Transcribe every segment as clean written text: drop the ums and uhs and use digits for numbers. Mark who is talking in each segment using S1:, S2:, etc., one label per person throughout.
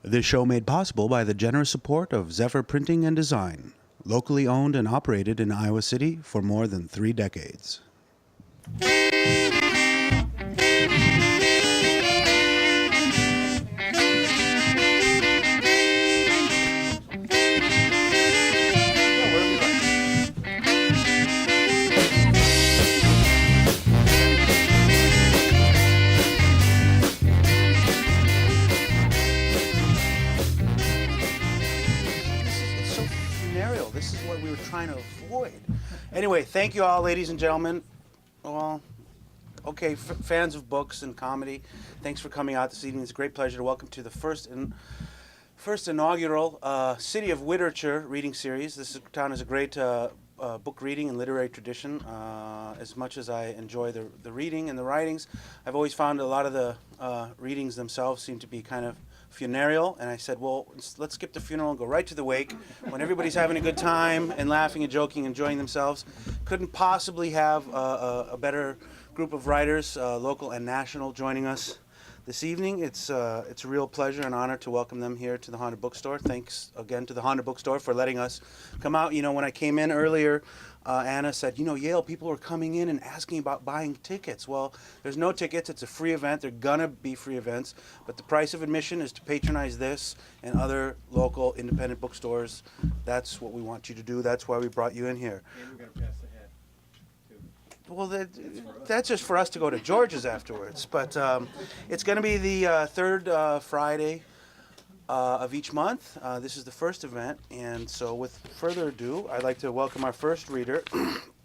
S1: This show made possible by the generous support of ZEPHYR Printing and Design, locally owned and operated in Iowa City for more than 3 decades. This is what we were trying to avoid. Anyway, thank you all, ladies and gentlemen. Well, okay, fans of books and comedy, thanks for coming out this evening. It's a great pleasure to welcome to the first inaugural City of Witerature reading series. This town is a great book reading and literary tradition. As much as I enjoy the reading and the writings, I've always found a lot of the readings themselves seem to be kind of funereal, and I said, well, let's skip the funeral and go right to the wake when everybody's having a good time and laughing and joking, enjoying themselves. Couldn't possibly have a better group of writers, local and national, joining us this evening. It's a real pleasure and honor to welcome them here to the Haunted Bookstore. Thanks again to the Haunted Bookstore for letting us come out. You know, when I came in earlier, Anna said, you know, Yale, people are coming in and asking about buying tickets. Well, there's no tickets. It's a free event. They're going to be free events. But the price of admission is to patronize this and other local independent bookstores. That's what we want you to do. That's why we brought you in here.
S2: And we're going to pass the hat, too.
S1: Well, that's just for us to go to George's afterwards. But it's going to be the third Friday of each month. This is the first event, and so with further ado, I'd like to welcome our first reader.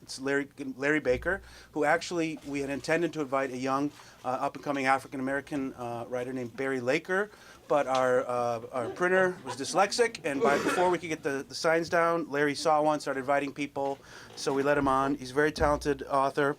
S1: It's Larry Baker, who actually we had intended to invite a young, up-and-coming African-American writer named Barry Laker, but our printer was dyslexic, and before we could get the signs down, Larry saw one, started inviting people, so we let him on. He's a very talented author.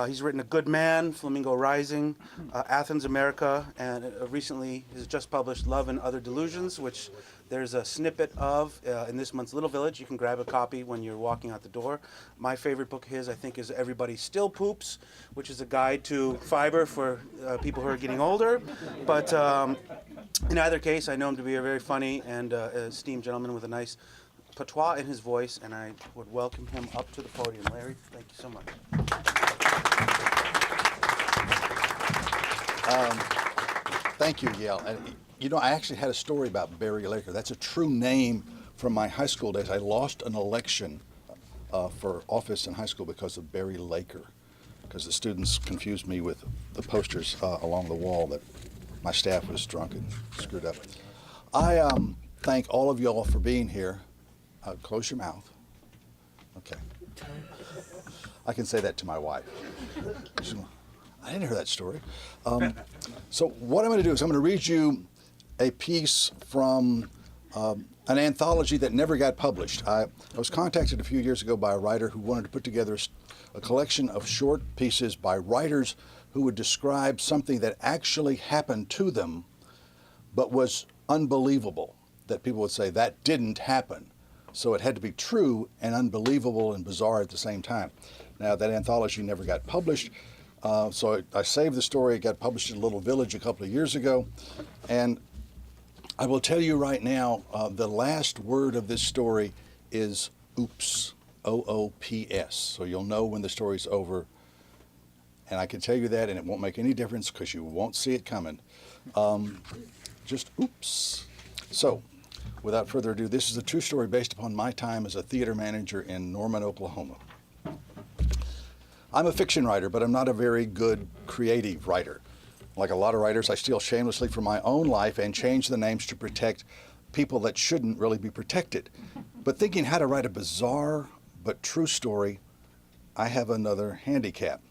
S1: He's written A Good Man, Flamingo Rising, Athens, America, and recently has just published Love and Other Delusions, which there's a snippet of in this month's Little Village. You can grab a copy when you're walking out the door. My favorite book of his, I think, is Everybody Still Poops, which is a guide to fiber for people who are getting older. But in either case, I know him to be a very funny and esteemed gentleman with a nice patois in his voice, and I would welcome him up to the podium. Larry, thank you so much.
S3: Thank you, Yale. And, you know, I actually had a story about Barry Laker. That's a true name from my high school days. I lost an election for office in high school because of Barry Laker, because the students confused me with the posters along the wall that my staff was drunk and screwed up. I thank all of y'all for being here. Close your mouth. Okay. I can say that to my wife. I didn't hear that story. So what I'm going to do is I'm going to read you a piece from an anthology that never got published. I was contacted a few years ago by a writer who wanted to put together a collection of short pieces by writers who would describe something that actually happened to them but was unbelievable, that people would say that didn't happen. So it had to be true and unbelievable and bizarre at the same time. Now, that anthology never got published, so I saved the story. It got published in Little Village a couple of years ago, and I will tell you right now, the last word of this story is oops, O-O-P-S. So you'll know when the story's over, and I can tell you that, and it won't make any difference because you won't see it coming. Just oops. So, without further ado, this is a true story based upon my time as a theater manager in Norman, Oklahoma. I'm a fiction writer, but I'm not a very good creative writer. Like a lot of writers, I steal shamelessly from my own life and change the names to protect people that shouldn't really be protected. But thinking how to write a bizarre but true story, I have another handicap.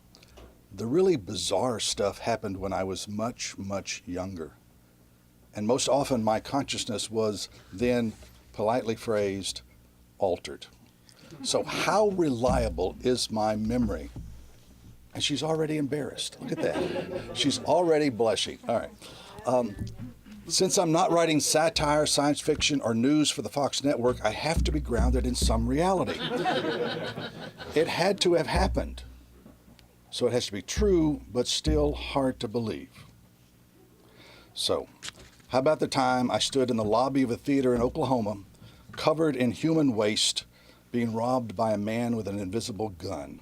S3: The really bizarre stuff happened when I was much, much younger. And most often my consciousness was then, politely phrased, altered. So how reliable is my memory? And she's already embarrassed. Look at that. She's already blushing. All right. Since I'm not writing satire, science fiction, or news for the Fox network, I have to be grounded in some reality. It had to have happened. So it has to be true, but still hard to believe. So, How about the time I stood in the lobby of a theater in Oklahoma, covered in human waste, being robbed by a man with an invisible gun?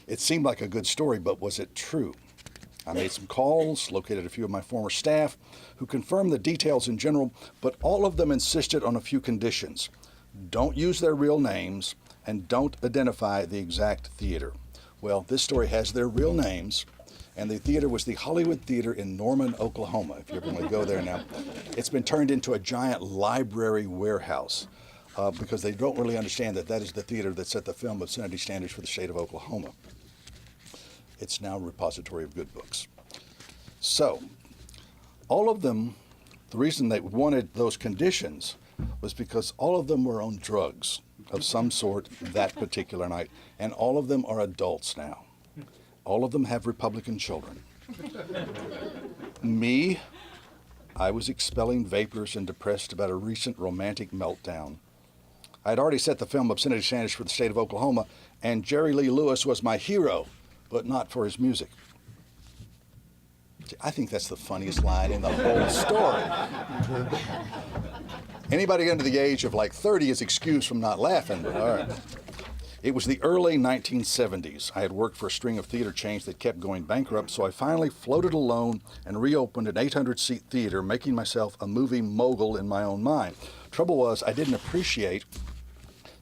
S3: It seemed like a good story, but was it true? I made some calls, located a few of my former staff, who confirmed the details in general, but all of them insisted on a few conditions. Don't use their real names, and don't identify the exact theater. Well, this story has their real names, and the theater was the Hollywood Theater in Norman, Oklahoma, if you ever want to go there now. It's been turned into a giant library warehouse because they don't really understand that that is the theater that set the film obscenity standards for the state of Oklahoma. It's now a repository of good books. So, all of them, the reason they wanted those conditions was because all of them were on drugs of some sort that particular night, and all of them are adults now. All of them have Republican children. Me, I was expelling vapors and depressed about a recent romantic meltdown. I'd already set the film obscenity standards for the state of Oklahoma, and Jerry Lee Lewis was my hero, but not for his music. See, I think that's the funniest line in the whole story. Anybody under the age of like 30 is excused from not laughing, but all right. It was the early 1970s. I had worked for a string of theater chains that kept going bankrupt, so I finally floated alone and reopened an 800-seat theater, making myself a movie mogul in my own mind. Trouble was, I didn't appreciate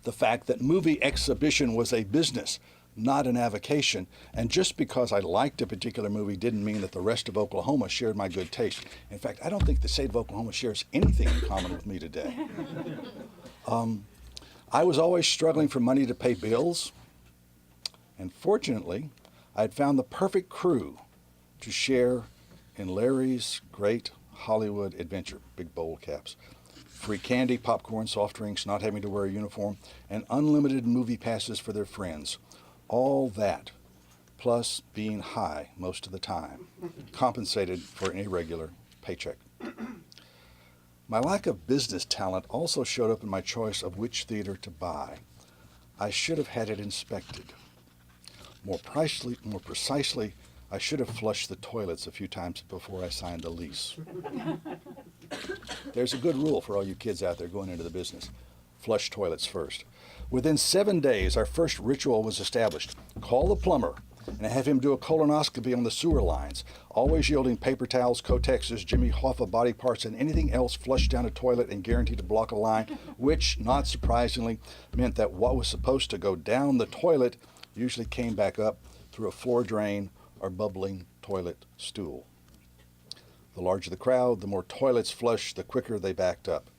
S3: the fact that movie exhibition was a business, not an avocation, and just because I liked a particular movie didn't mean that the rest of Oklahoma shared my good taste. In fact, I don't think the state of Oklahoma shares anything in common with me today. I was always struggling for money to pay bills, and fortunately, I had found the perfect crew to share in Larry's great Hollywood adventure, big bowl caps. Free candy, popcorn, soft drinks, not having to wear a uniform, and unlimited movie passes for their friends. All that, plus being high most of the time, compensated for an irregular paycheck. My lack of business talent also showed up in my choice of which theater to buy. I should have had it inspected. More precisely, I should have flushed the toilets a few times before I signed the lease. There's a good rule for all you kids out there going into the business. Flush toilets first. Within 7 days, our first ritual was established. Call the plumber and have him do a colonoscopy on the sewer lines, always yielding paper towels, Kotexes, Jimmy Hoffa body parts, and anything else flushed down a toilet and guaranteed to block a line, which, not surprisingly, meant that what was supposed to go down the toilet usually came back up through a floor drain or bubbling toilet stool. The larger the crowd, the more toilets flushed, the quicker they backed up.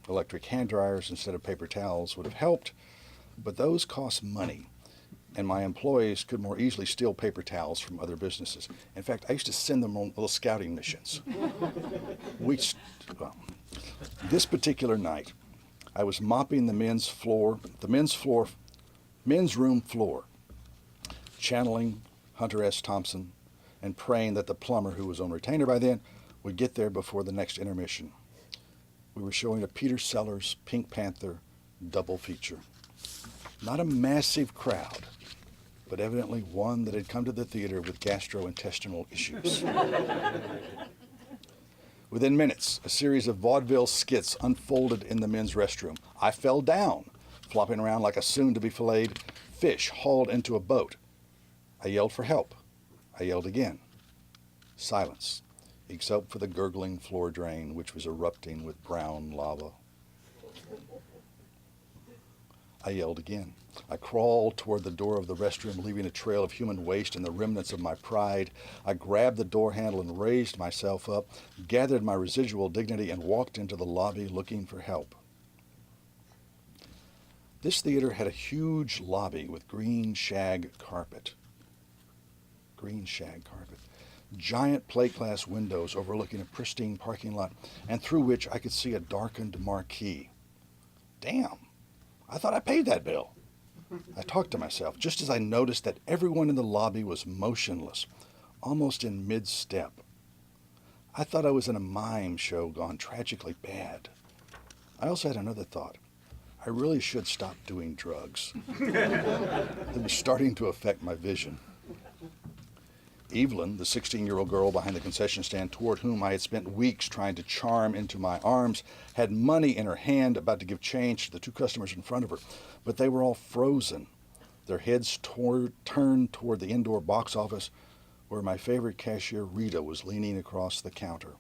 S3: Electric hand dryers instead of paper towels would have helped, but those cost money, and my employees could more easily steal paper towels from other businesses. In fact, I used to send them on little scouting missions. This particular night, I was mopping the men's room floor, channeling Hunter S. Thompson and praying that the plumber, who was on retainer by then, would get there before the next intermission. We were showing a Peter Sellers Pink Panther double feature. Not a massive crowd, but evidently one that had come to the theater with gastrointestinal issues. Within minutes, a series of vaudeville skits unfolded in the men's restroom. I fell down, flopping around like a soon-to-be filleted fish hauled into a boat. I yelled for help. I yelled again. Silence, except for the gurgling floor drain, which was erupting with brown lava. I yelled again. I crawled toward the door of the restroom, leaving a trail of human waste and the remnants of my pride. I grabbed the door handle and raised myself up, gathered my residual dignity, and walked into the lobby looking for help. This theater had a huge lobby with green shag carpet. Green shag carpet. Giant plate glass windows overlooking a pristine parking lot, and through which I could see a darkened marquee. Damn, I thought I paid that bill. I talked to myself, just as I noticed that everyone in the lobby was motionless, almost in mid-step. I thought I was in a mime show gone tragically bad. I also had another thought. I really should stop doing drugs. It was starting to affect my vision. Evelyn, the 16-year-old girl behind the concession stand toward whom I had spent weeks trying to charm into my arms, had money in her hand about to give change to the two customers in front of her, but they were all frozen, their heads turned toward the indoor box office where my favorite cashier, Rita, was leaning across the counter,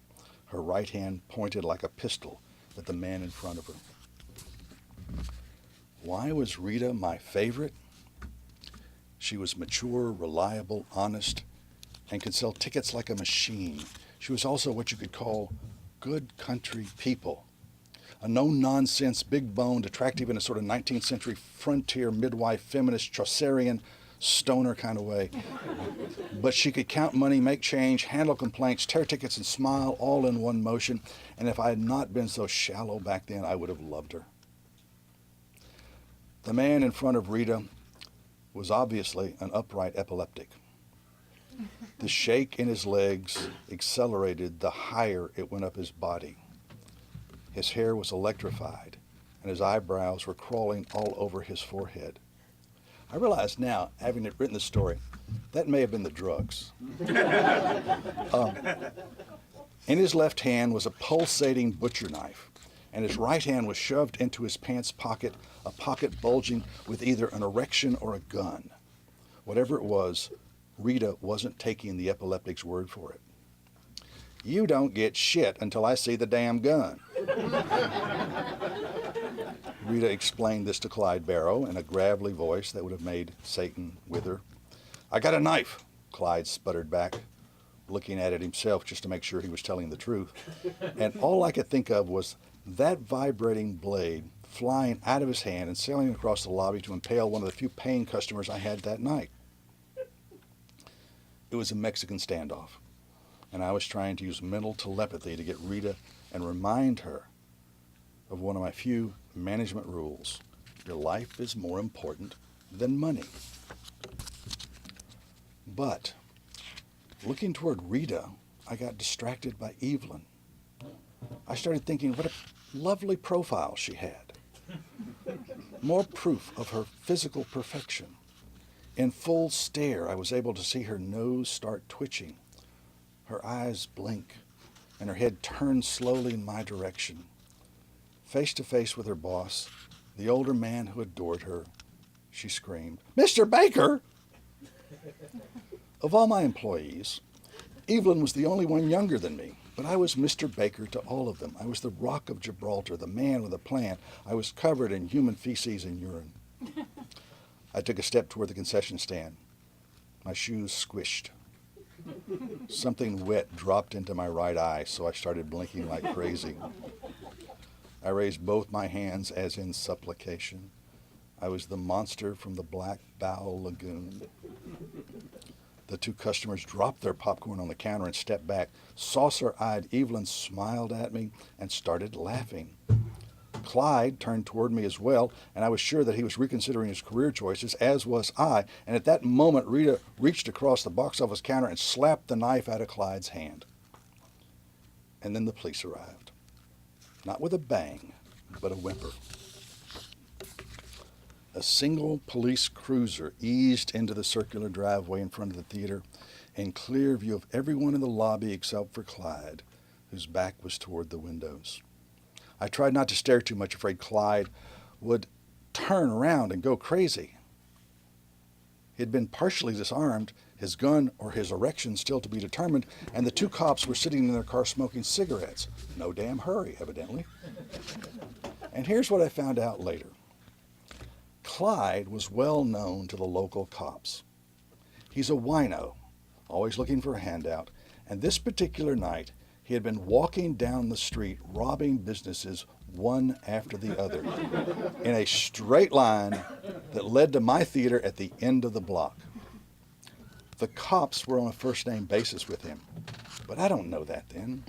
S3: her right hand pointed like a pistol at the man in front of her. Why was Rita my favorite? She was mature, reliable, honest, and could sell tickets like a machine. She was also what you could call good country people. A no-nonsense, big-boned, attractive in a sort of 19th century frontier midwife, feminist, Chaucerian, stoner kind of way. But she could count money, make change, handle complaints, tear tickets, and smile all in one motion. And if I had not been so shallow back then, I would have loved her. The man in front of Rita was obviously an upright epileptic. The shake in his legs accelerated the higher it went up his body. His hair was electrified, and his eyebrows were crawling all over his forehead. I realize now, having written the story, that may have been the drugs. In his left hand was a pulsating butcher knife, and his right hand was shoved into his pants pocket, a pocket bulging with either an erection or a gun. Whatever it was, Rita wasn't taking the epileptic's word for it. You don't get shit until I see the damn gun. Rita explained this to Clyde Barrow in a gravelly voice that would have made Satan wither. I got a knife, Clyde sputtered back, looking at it himself just to make sure he was telling the truth. And all I could think of was that vibrating blade flying out of his hand and sailing across the lobby to impale one of the few paying customers I had that night. It was a Mexican standoff, and I was trying to use mental telepathy to get Rita and remind her of one of my few management rules. Your life is more important than money. But looking toward Rita, I got distracted by Evelyn. I started thinking what a lovely profile she had. More proof of her physical perfection. In full stare, I was able to see her nose start twitching, her eyes blink, and her head turn slowly in my direction. Face to face with her boss, the older man who adored her, she screamed, "Mr. Baker!" Of all my employees, Evelyn was the only one younger than me, but I was Mr. Baker to all of them. I was the Rock of Gibraltar, the man with a plan. I was covered in human feces and urine. I took a step toward the concession stand. My shoes squished. Something wet dropped into my right eye, so I started blinking like crazy. I raised both my hands as in supplication. I was the monster from the Black Bow Lagoon. The two customers dropped their popcorn on the counter and stepped back. Saucer-eyed Evelyn smiled at me and started laughing. Clyde turned toward me as well, and I was sure that he was reconsidering his career choices, as was I. And at that moment, Rita reached across the box office counter and slapped the knife out of Clyde's hand. And then the police arrived. Not with a bang, but a whimper. A single police cruiser eased into the circular driveway in front of the theater, in clear view of everyone in the lobby except for Clyde, whose back was toward the windows. I tried not to stare too much, afraid Clyde would turn around and go crazy. He had been partially disarmed, his gun or his erection still to be determined, and the two cops were sitting in their car smoking cigarettes. No damn hurry, evidently. And here's what I found out later. Clyde was well known to the local cops. He's a wino, always looking for a handout, and this particular night he had been walking down the street robbing businesses one after the other in a straight line that led to my theater at the end of the block. The cops were on a first-name basis with him, but I don't know that then.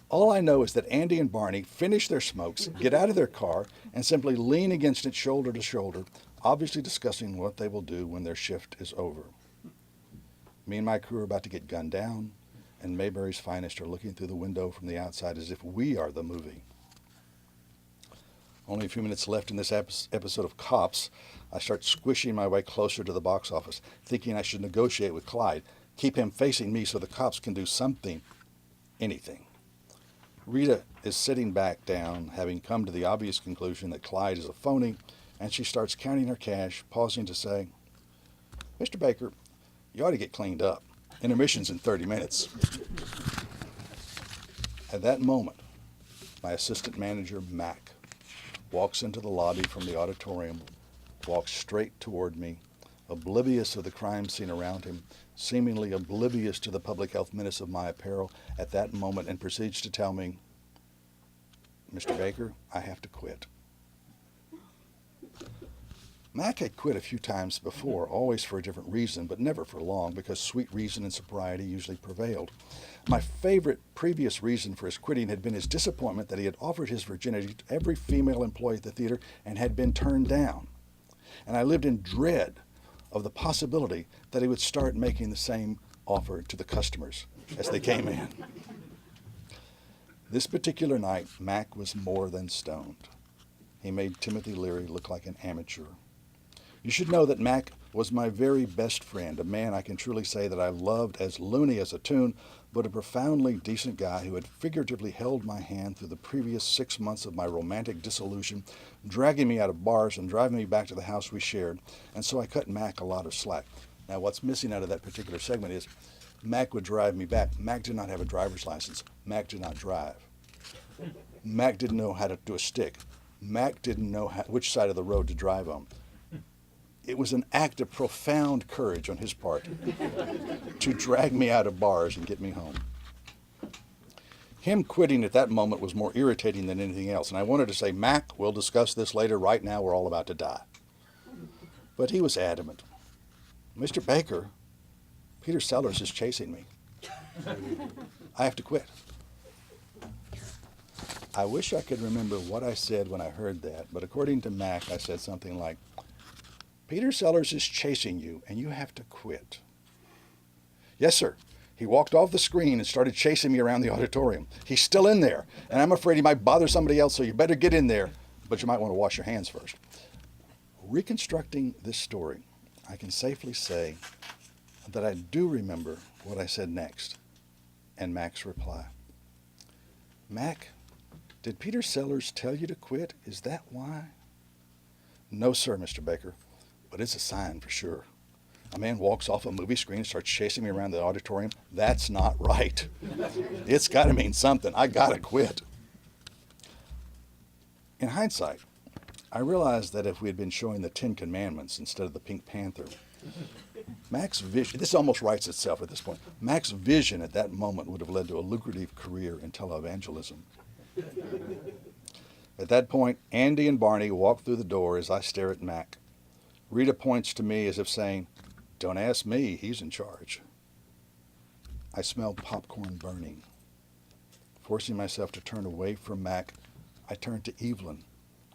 S3: All I know is that Andy and Barney finish their smokes, get out of their car, and simply lean against it shoulder to shoulder, obviously discussing what they will do when their shift is over. Me and my crew are about to get gunned down, and Mayberry's finest are looking through the window from the outside as if we are the movie. Only a few minutes left in this episode of Cops. I start squishing my way closer to the box office, thinking I should negotiate with Clyde. Keep him facing me so the cops can do something, anything. Rita is sitting back down, having come to the obvious conclusion that Clyde is a phony, and she starts counting her cash, pausing to say, "Mr. Baker, you ought to get cleaned up. Intermission's in 30 minutes. At that moment, my assistant manager, Mac, walks into the lobby from the auditorium, walks straight toward me, oblivious of the crime scene around him, seemingly oblivious to the public health menace of my apparel at that moment, and proceeds to tell me, "Mr. Baker, I have to quit." Mac had quit a few times before, always for a different reason, but never for long, because sweet reason and sobriety usually prevailed. My favorite previous reason for his quitting had been his disappointment that he had offered his virginity to every female employee at the theater and had been turned down. And I lived in dread of the possibility that he would start making the same offer to the customers as they came in. This particular night, Mac was more than stoned. He made Timothy Leary look like an amateur. You should know that Mac was my very best friend, a man I can truly say that I loved as loony as a tune, but a profoundly decent guy who had figuratively held my hand through the previous 6 months of my romantic disillusion, dragging me out of bars and driving me back to the house we shared, and so I cut Mac a lot of slack. Now, what's missing out of that particular segment is Mac would drive me back. Mac did not have a driver's license. Mac did not drive. Mac didn't know how to do a stick. Mac didn't know which side of the road to drive on. It was an act of profound courage on his part to drag me out of bars and get me home. Him quitting at that moment was more irritating than anything else, and I wanted to say, "Mac, we'll discuss this later. Right now, we're all about to die." But he was adamant. "Mr. Baker, Peter Sellers is chasing me. I have to quit." I wish I could remember what I said when I heard that, but according to Mac, I said something like, "Peter Sellers is chasing you, and you have to quit." "Yes, sir. He walked off the screen and started chasing me around the auditorium. He's still in there, and I'm afraid he might bother somebody else, so you better get in there, but you might want to wash your hands first." Reconstructing this story, I can safely say that I do remember what I said next, and Mac's reply. "Mac, did Peter Sellers tell you to quit? Is that why?" "No, sir, Mr. Baker, but it's a sign for sure. A man walks off a movie screen and starts chasing me around the auditorium. That's not right. It's got to mean something. I got to quit." In hindsight, I realized that if we had been showing the 10 Commandments instead of the Pink Panther, Mac's vision, this almost writes itself at this point, Mac's vision at that moment would have led to a lucrative career in televangelism. At that point, Andy and Barney walk through the door as I stare at Mac. Rita points to me as if saying, "Don't ask me, he's in charge." I smell popcorn burning. Forcing myself to turn away from Mac, I turn to Evelyn,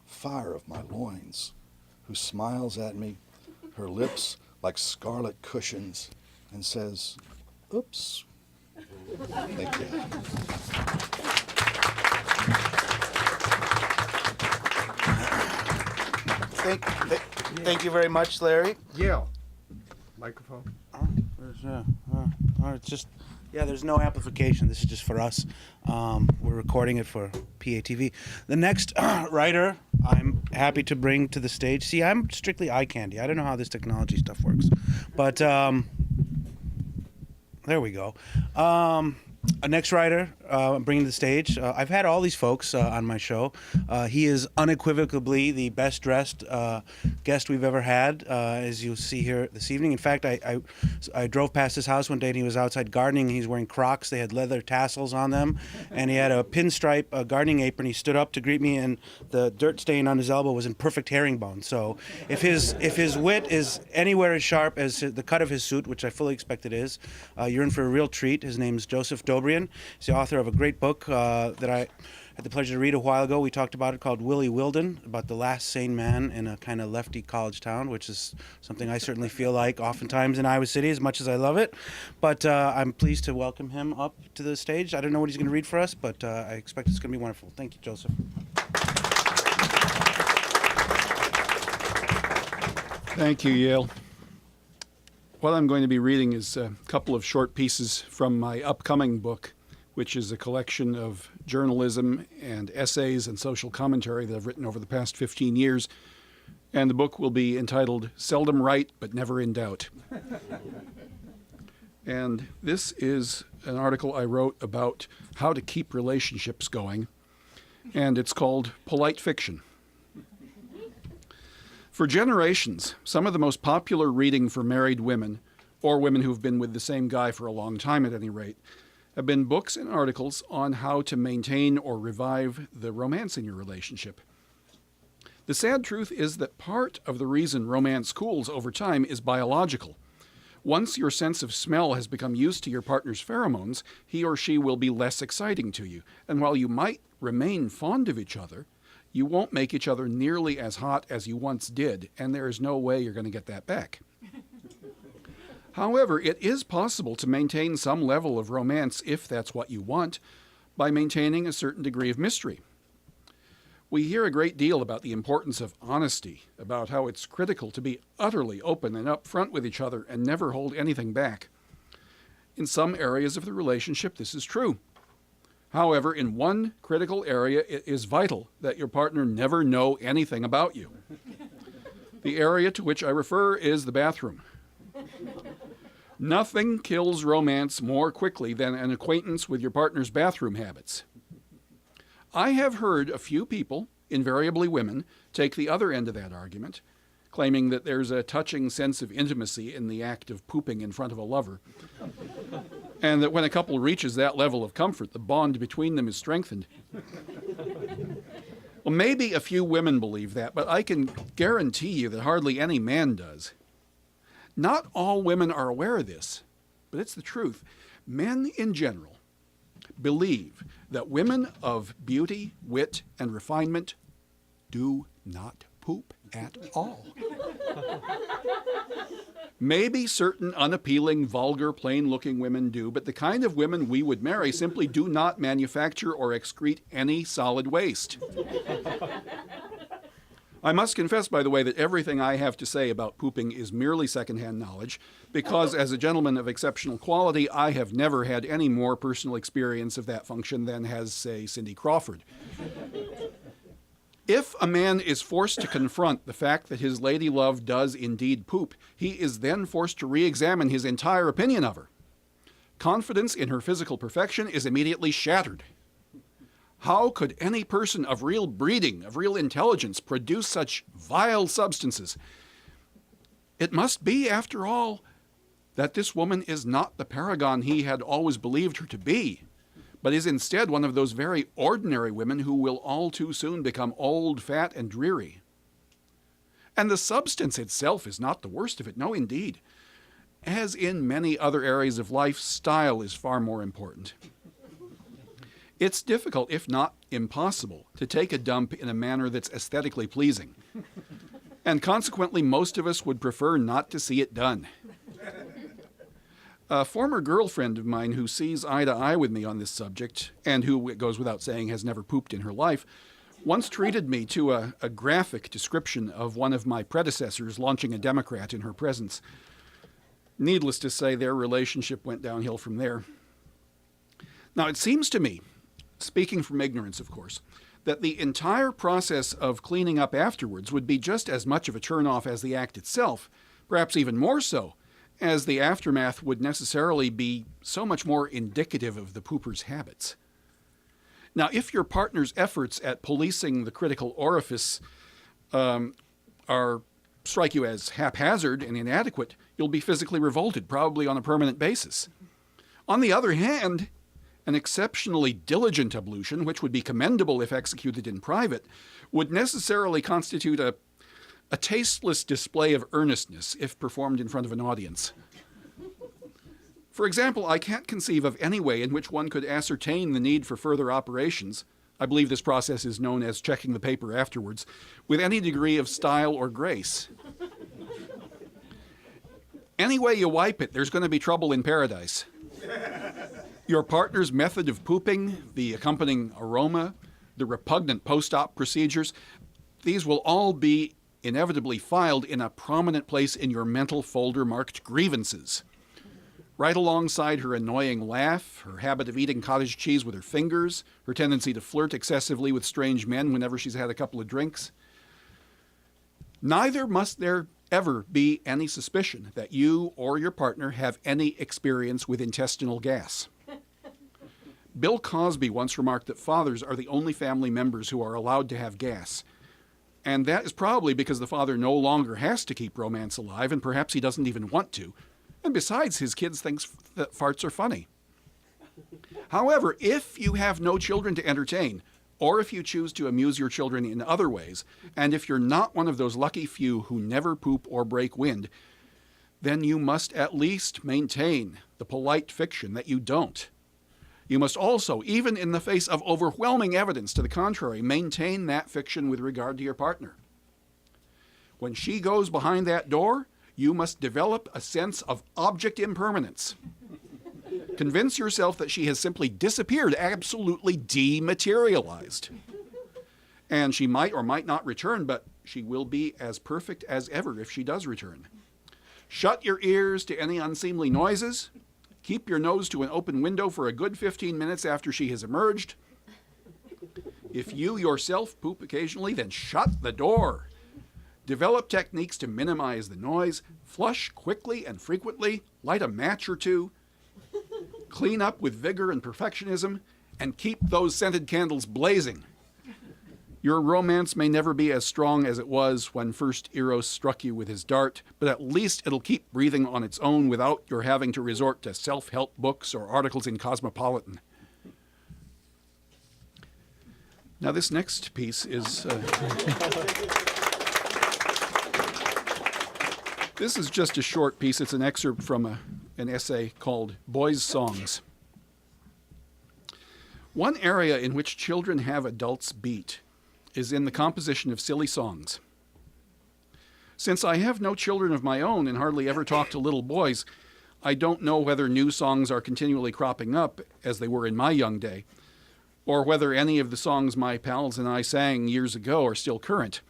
S3: fire of my loins, who smiles at me, her lips like scarlet cushions, and says, "Oops." Thank you.
S1: Thank you very much, Larry.
S2: Yale. Microphone.
S1: It's just, there's no amplification. This is just for us. We're recording it for PATV. The next writer I'm happy to bring to the stage. See, I'm strictly eye candy. I don't know how this technology stuff works. But there we go. A next writer I'm bringing to the stage. I've had all these folks on my show. He is unequivocally the best dressed guest we've ever had, as you'll see here this evening. In fact, I drove past his house one day and he was outside gardening. He's wearing Crocs. They had leather tassels on them, and he had a pinstripe gardening apron. He stood up to greet me, and the dirt stain on his elbow was in perfect herringbone. So if his wit is anywhere as sharp as the cut of his suit, which I fully expect it is, you're in for a real treat. His name's Joseph Dobrian. He's the author of a great book that I had the pleasure to read a while ago. We talked about it, called Willie Wilden, about the last sane man in a kind of lefty college town, which is something I certainly feel like oftentimes in Iowa City, as much as I love it. But I'm pleased to welcome him up to the stage. I don't know what he's going to read for us, but I expect it's going to be wonderful. Thank you, Joseph.
S4: Thank you, Yale. what I'm going to be reading is a couple of short pieces from my upcoming book, which is a collection of journalism and essays and social commentary that I've written over the past 15 years. And the book will be entitled Seldom Right, But Never in Doubt. And this is an article I wrote about how to keep relationships going, and it's called Polite Fiction. For generations, some of the most popular reading for married women, or women who've been with the same guy for a long time at any rate, have been books and articles on how to maintain or revive the romance in your relationship. The sad truth is that part of the reason romance cools over time is biological. Once your sense of smell has become used to your partner's pheromones, he or she will be less exciting to you. And while you might remain fond of each other, you won't make each other nearly as hot as you once did, and there is no way you're going to get that back. However, it is possible to maintain some level of romance, if that's what you want, by maintaining a certain degree of mystery. We hear a great deal about the importance of honesty, about how it's critical to be utterly open and upfront with each other and never hold anything back. In some areas of the relationship, this is true. However, in one critical area, it is vital that your partner never know anything about you. The area to which I refer is the bathroom. Nothing kills romance more quickly than an acquaintance with your partner's bathroom habits. I have heard a few people, invariably women, take the other end of that argument, claiming that there's a touching sense of intimacy in the act of pooping in front of a lover, and that when a couple reaches that level of comfort, the bond between them is strengthened. Well, maybe a few women believe that, but I can guarantee you that hardly any man does. Not all women are aware of this, but it's the truth. Men in general believe that women of beauty, wit, and refinement do not poop at all. Maybe certain unappealing, vulgar, plain-looking women do, but the kind of women we would marry simply do not manufacture or excrete any solid waste. I must confess, by the way, that everything I have to say about pooping is merely secondhand knowledge, because as a gentleman of exceptional quality, I have never had any more personal experience of that function than has, say, Cindy Crawford. If a man is forced to confront the fact that his lady love does indeed poop, he is then forced to re-examine his entire opinion of her. Confidence in her physical perfection is immediately shattered. How could any person of real breeding, of real intelligence, produce such vile substances? It must be, after all, that this woman is not the paragon he had always believed her to be, but is instead one of those very ordinary women who will all too soon become old, fat, and dreary. And the substance itself is not the worst of it, no, indeed. As in many other areas of life, style is far more important. It's difficult, if not impossible, to take a dump in a manner that's aesthetically pleasing. And consequently, most of us would prefer not to see it done. A former girlfriend of mine who sees eye to eye with me on this subject, and who, it goes without saying, has never pooped in her life, once treated me to a graphic description of one of my predecessors launching a Democrat in her presence. Needless to say, their relationship went downhill from there. Now, it seems to me, speaking from ignorance, of course, that the entire process of cleaning up afterwards would be just as much of a turn-off as the act itself, perhaps even more so, as the aftermath would necessarily be so much more indicative of the pooper's habits. Now, if your partner's efforts at policing the critical orifice strike you as haphazard and inadequate, you'll be physically revolted, probably on a permanent basis. On the other hand, an exceptionally diligent ablution, which would be commendable if executed in private, would necessarily constitute a tasteless display of earnestness if performed in front of an audience. For example, I can't conceive of any way in which one could ascertain the need for further operations, I believe this process is known as checking the paper afterwards, with any degree of style or grace. Any way you wipe it, there's going to be trouble in paradise. Your partner's method of pooping, the accompanying aroma, the repugnant post-op procedures, these will all be inevitably filed in a prominent place in your mental folder marked grievances. Right alongside her annoying laugh, her habit of eating cottage cheese with her fingers, her tendency to flirt excessively with strange men whenever she's had a couple of drinks. Neither must there ever be any suspicion that you or your partner have any experience with intestinal gas. Bill Cosby once remarked that fathers are the only family members who are allowed to have gas. And that is probably because the father no longer has to keep romance alive, and perhaps he doesn't even want to. And besides, his kids think that farts are funny. However, if you have no children to entertain, or if you choose to amuse your children in other ways, and if you're not one of those lucky few who never poop or break wind, then you must at least maintain the polite fiction that you don't. You must also, even in the face of overwhelming evidence to the contrary, maintain that fiction with regard to your partner. When she goes behind that door, you must develop a sense of object impermanence. Convince yourself that she has simply disappeared, absolutely dematerialized. And she might or might not return, but she will be as perfect as ever if she does return. Shut your ears to any unseemly noises. Keep your nose to an open window for a good 15 minutes after she has emerged. If you yourself poop occasionally, then shut the door. Develop techniques to minimize the noise. Flush quickly and frequently. Light a match or two. Clean up with vigor and perfectionism. And keep those scented candles blazing. Your romance may never be as strong as it was when first Eros struck you with his dart, but at least it'll keep breathing on its own without your having to resort to self-help books or articles in Cosmopolitan. Now this next piece is... This is just a short piece. It's an excerpt from an essay called Boys' Songs. One area in which children have adults beat is in the composition of silly songs. Since I have no children of my own and hardly ever talk to little boys, I don't know whether new songs are continually cropping up, as they were in my young day, or whether any of the songs my pals and I sang years ago are still current.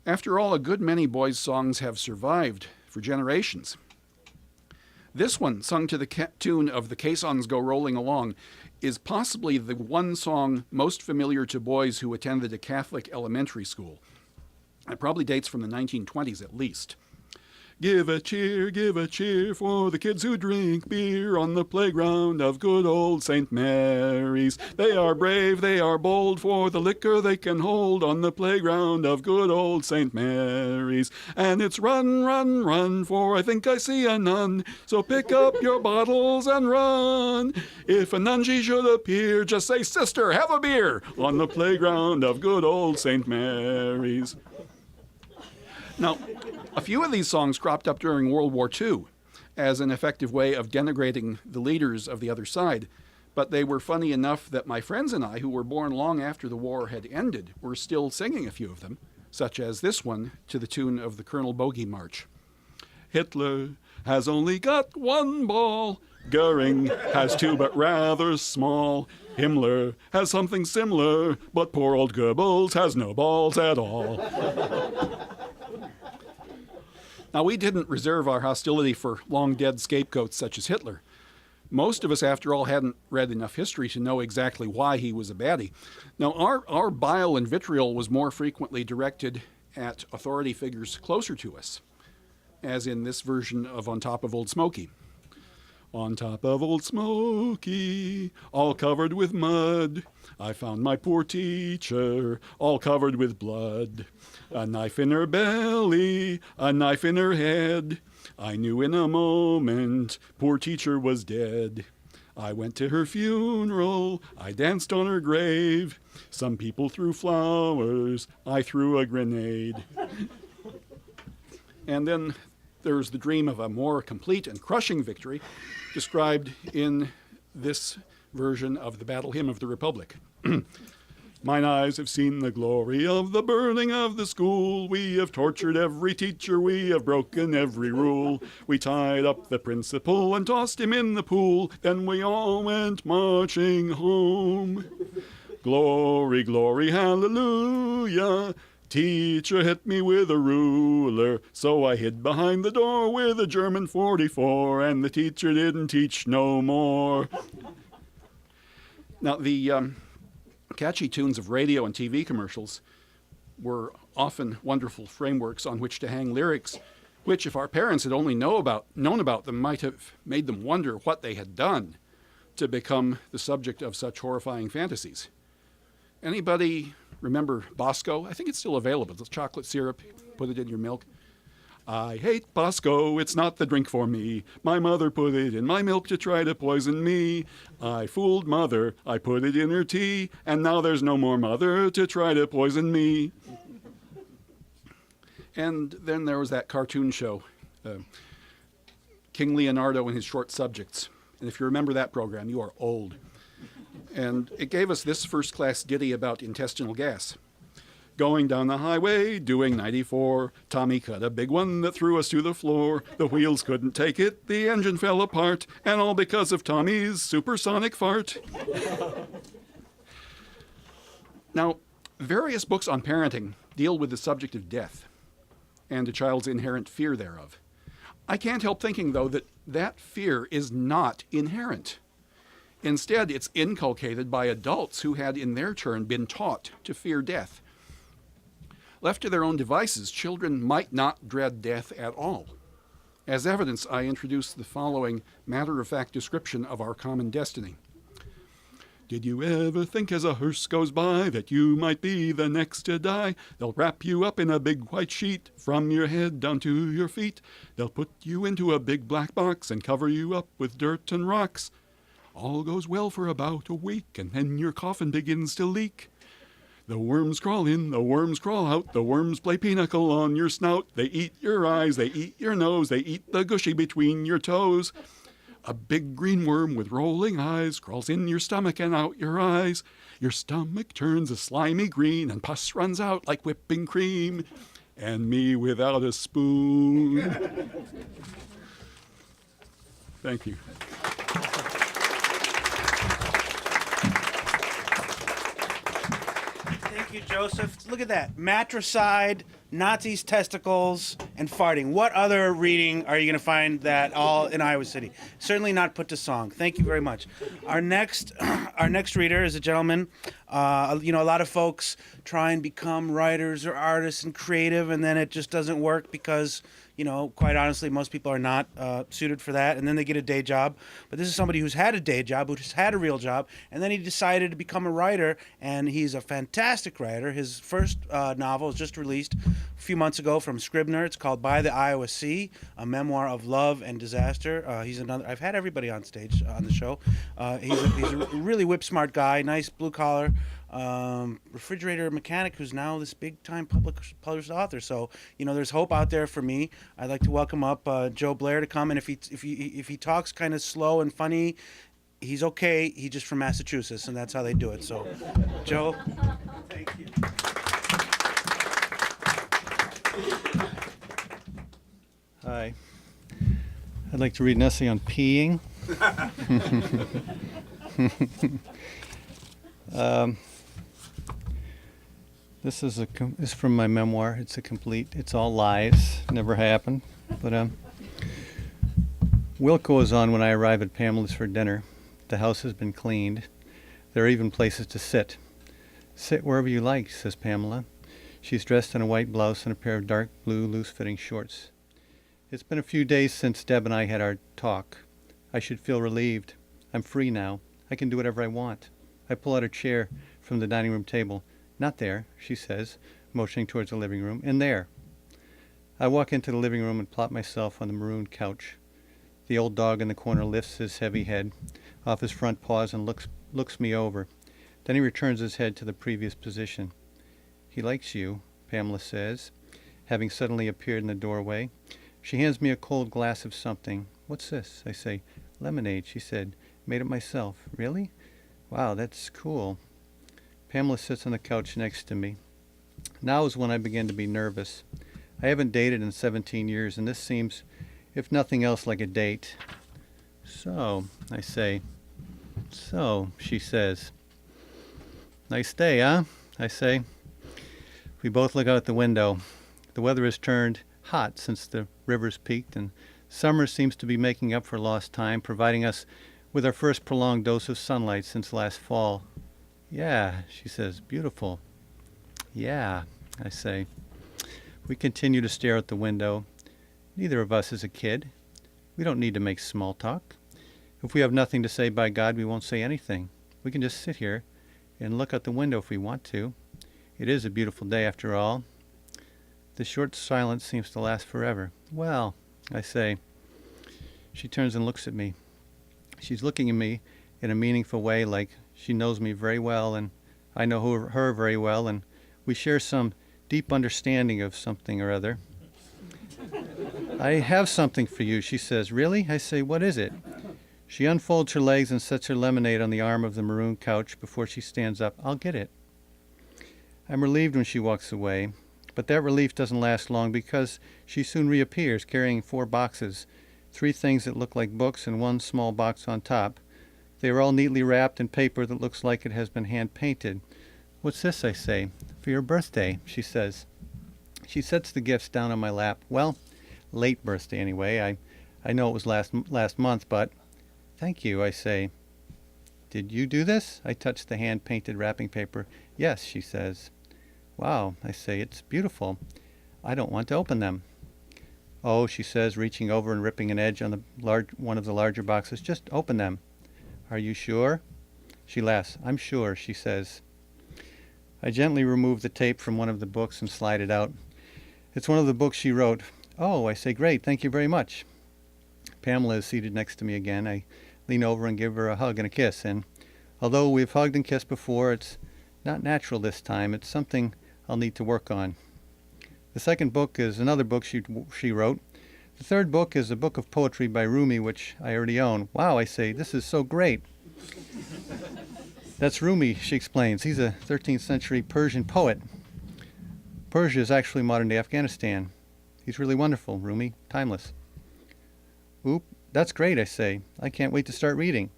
S4: After all, a good many boys' songs have survived for generations. This one, sung to the tune of The Caissons Go Rolling Along, is possibly the one song most familiar to boys who attended a Catholic elementary school. It probably dates from the 1920s at least. Give a cheer for the kids who drink beer on the playground of good old St. Mary's. They are brave, they are bold, for the liquor they can hold on the playground of good old St. Mary's. And it's run, run, run, for I think I see a nun. So pick up your bottles and run. If a nun she should appear, just say, "Sister, have a beer," on the playground of good old St. Mary's. Now, a few of these songs cropped up during World War II as an effective way of denigrating the leaders of the other side, but they were funny enough that my friends and I, who were born long after the war had ended, were still singing a few of them, such as this one to the tune of the Colonel Bogey March. Hitler has only got one ball. Goering has two but rather small. Himmler has something similar, but poor old Goebbels has no balls at all. Now, we didn't reserve our hostility for long-dead scapegoats such as Hitler. Most of us, after all, hadn't read enough history to know exactly why he was a baddie. Now, our bile and vitriol was more frequently directed at authority figures closer to us, as in this version of On Top of Old Smoky. On top of Old Smoky, all covered with mud, I found my poor teacher, all covered with blood. A knife in her belly, a knife in her head. I knew in a moment, poor teacher was dead. I went to her funeral, I danced on her grave. Some people threw flowers, I threw a grenade. And then there's the dream of a more complete and crushing victory described in this version of the Battle Hymn of the Republic. Mine eyes have seen the glory of the burning of the school. We have tortured every teacher, we have broken every rule. We tied up the principal and tossed him in the pool. Then we all went marching home. Glory, glory, hallelujah. Teacher hit me with a ruler, so I hid behind the door with a German 44, and the teacher didn't teach no more. Now, the catchy tunes of radio and TV commercials were often wonderful frameworks on which to hang lyrics, which, if our parents had only known about them, might have made them wonder what they had done to become the subject of such horrifying fantasies. Anybody remember Bosco? I think it's still available. It's chocolate syrup. Put it in your milk. I hate Bosco, it's not the drink for me. My mother put it in my milk to try to poison me. I fooled mother, I put it in her tea, and now there's no more mother to try to poison me. And then there was that cartoon show, King Leonardo and his short subjects. And if you remember that program, you are old. And it gave us this first-class ditty about intestinal gas. Going down the highway, doing 94, Tommy cut a big one that threw us to the floor. The wheels couldn't take it, the engine fell apart, and all because of Tommy's supersonic fart. Now, various books on parenting deal with the subject of death and a child's inherent fear thereof. I can't help thinking, though, that that fear is not inherent. Instead, it's inculcated by adults who had, in their turn, been taught to fear death. Left to their own devices, children might not dread death at all. As evidence, I introduce the following matter-of-fact description of our common destiny. Did you ever think as a hearse goes by that you might be the next to die? They'll wrap you up in a big white sheet from your head down to your feet. They'll put you into a big black box and cover you up with dirt and rocks. All goes well for about a week, and then your coffin begins to leak. The worms crawl in, the worms crawl out, the worms play pinochle on your snout. They eat your eyes, they eat your nose, they eat the gushy between your toes. A big green worm with rolling eyes crawls in your stomach and out your eyes. Your stomach turns a slimy green and pus runs out like whipping cream. And me without a spoon. Thank you.
S1: Thank you, Joseph. Look at that. Matricide, Nazis' testicles, and farting. What other reading are you going to find that all in Iowa City? Certainly not put to song. Thank you very much. Our next reader is a gentleman. A lot of folks try and become writers or artists and creative, and then it just doesn't work because, quite honestly, most people are not suited for that, and then they get a day job. But this is somebody who's had a day job, who's had a real job, and then he decided to become a writer, and he's a fantastic writer. His first novel was just released a few months ago from Scribner. It's called By the Iowa Sea, a memoir of love and disaster. He's another. I've had everybody on stage on the show. He's a really whip-smart guy, nice blue-collar refrigerator mechanic who's now this big-time published author. So there's hope out there for me. I'd like to welcome up Joe Blair to come, and if he talks kind of slow and funny, he's okay. He's just from Massachusetts, and that's how they do it. So, Joe, thank you.
S5: Hi. I'd like to read an essay on peeing. This is from my memoir. It's all lies. Never happened. But Wilco is on when I arrive at Pamela's for dinner. The house has been cleaned. There are even places to sit. Sit wherever you like, says Pamela. She's dressed in a white blouse and a pair of dark blue loose-fitting shorts. It's been a few days since Deb and I had our talk. I should feel relieved. I'm free now. I can do whatever I want. I pull out a chair from the dining room table. Not there, she says, motioning towards the living room. In there. I walk into the living room and plop myself on the maroon couch. The old dog in the corner lifts his heavy head off his front paws and looks me over. Then he returns his head to the previous position. He likes you, Pamela says, having suddenly appeared in the doorway. She hands me a cold glass of something. What's this? I say. Lemonade, she said. Made it myself. Really? Wow, that's cool. Pamela sits on the couch next to me. Now is when I begin to be nervous. I haven't dated in 17 years, and this seems, if nothing else, like a date. So, I say. So, she says. Nice day, huh? I say. We both look out the window. The weather has turned hot since the river's peaked, and summer seems to be making up for lost time, providing us with our first prolonged dose of sunlight since last fall. Yeah, she says, beautiful. Yeah, I say. We continue to stare out the window. Neither of us is a kid. We don't need to make small talk. If we have nothing to say, by God, we won't say anything. We can just sit here and look out the window if we want to. It is a beautiful day after all. The short silence seems to last forever. Well, I say. She turns and looks at me. She's looking at me in a meaningful way, like she knows me very well and I know her very well, and we share some deep understanding of something or other. I have something for you, she says. Really? I say, what is it? She unfolds her legs and sets her lemonade on the arm of the maroon couch before she stands up. I'll get it. I'm relieved when she walks away, but that relief doesn't last long because she soon reappears carrying 4 boxes, 3 things that look like books and 1 small box on top. They are all neatly wrapped in paper that looks like it has been hand-painted. What's this, I say? For your birthday, she says. She sets the gifts down on my lap. Well, late birthday anyway. I know it was last month, but thank you, I say. Did you do this? I touch the hand-painted wrapping paper. Yes, she says. Wow, I say, it's beautiful. I don't want to open them. Oh, she says, reaching over and ripping an edge on one of the larger boxes. Just open them. Are you sure? She laughs. I'm sure, she says. I gently remove the tape from one of the books and slide it out. It's one of the books she wrote. Oh, I say, great, thank you very much. Pamela is seated next to me again. I lean over and give her a hug and a kiss, and although we've hugged and kissed before, it's not natural this time. It's something I'll need to work on. The second book is another book she wrote. The third book is a book of poetry by Rumi, which I already own. Wow, I say, this is so great. That's Rumi, she explains. He's a 13th century Persian poet. Persia is actually modern-day Afghanistan. He's really wonderful, Rumi, timeless. Oop, that's great, I say. I can't wait to start reading.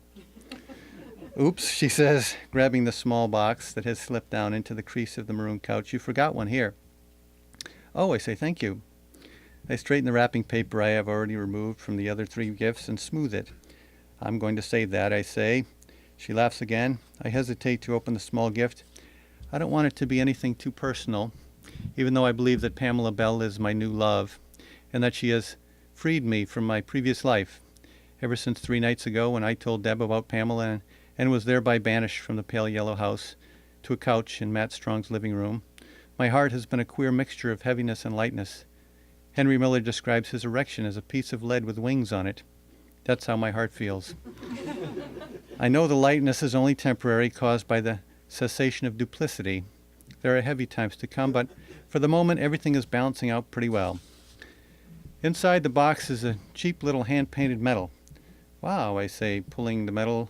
S5: Oops, she says, grabbing the small box that has slipped down into the crease of the maroon couch. You forgot one here. Oh, I say, thank you. I straighten the wrapping paper I have already removed from the other 3 gifts and smooth it. I'm going to save that, I say. She laughs again. I hesitate to open the small gift. I don't want it to be anything too personal, even though I believe that Pamela Bell is my new love, and that she has freed me from my previous life, ever since 3 nights ago when I told Deb about Pamela and was thereby banished from the pale yellow house to a couch in Matt Strong's living room. My heart has been a queer mixture of heaviness and lightness. Henry Miller describes his erection as a piece of lead with wings on it. That's how my heart feels. I know the lightness is only temporary, caused by the cessation of duplicity. There are heavy times to come, but for the moment everything is balancing out pretty well. Inside the box is a cheap little hand-painted medal. Wow, I say, pulling the medal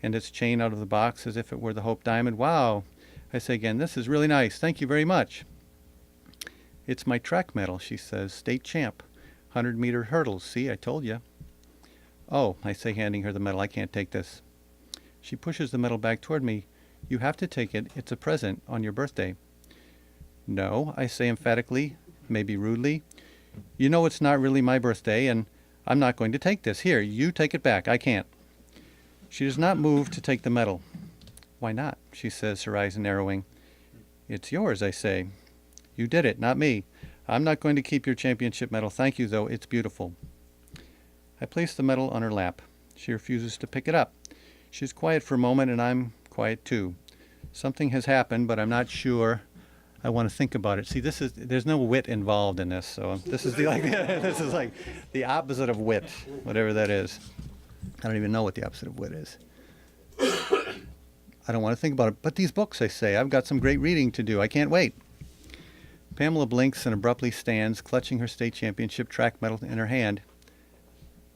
S5: and its chain out of the box as if it were the Hope Diamond. Wow, I say again, this is really nice. Thank you very much. It's my track medal, she says. State champ. 100-meter hurdles. See, I told you. Oh, I say, handing her the medal. I can't take this. She pushes the medal back toward me. You have to take it. It's a present on your birthday. No, I say emphatically, maybe rudely. You know it's not really my birthday, and I'm not going to take this. Here, you take it back. I can't. She does not move to take the medal. Why not? She says, her eyes narrowing. It's yours, I say. You did it, not me. I'm not going to keep your championship medal. Thank you, though. It's beautiful. I place the medal on her lap. She refuses to pick it up. She's quiet for a moment, and I'm quiet too. Something has happened, but I'm not sure. I want to think about it. See, there's no wit involved in this, so this is this is like the opposite of wit, whatever that is. I don't even know what the opposite of wit is. I don't want to think about it. But these books, I say, I've got some great reading to do. I can't wait. Pamela blinks and abruptly stands, clutching her state championship track medal in her hand.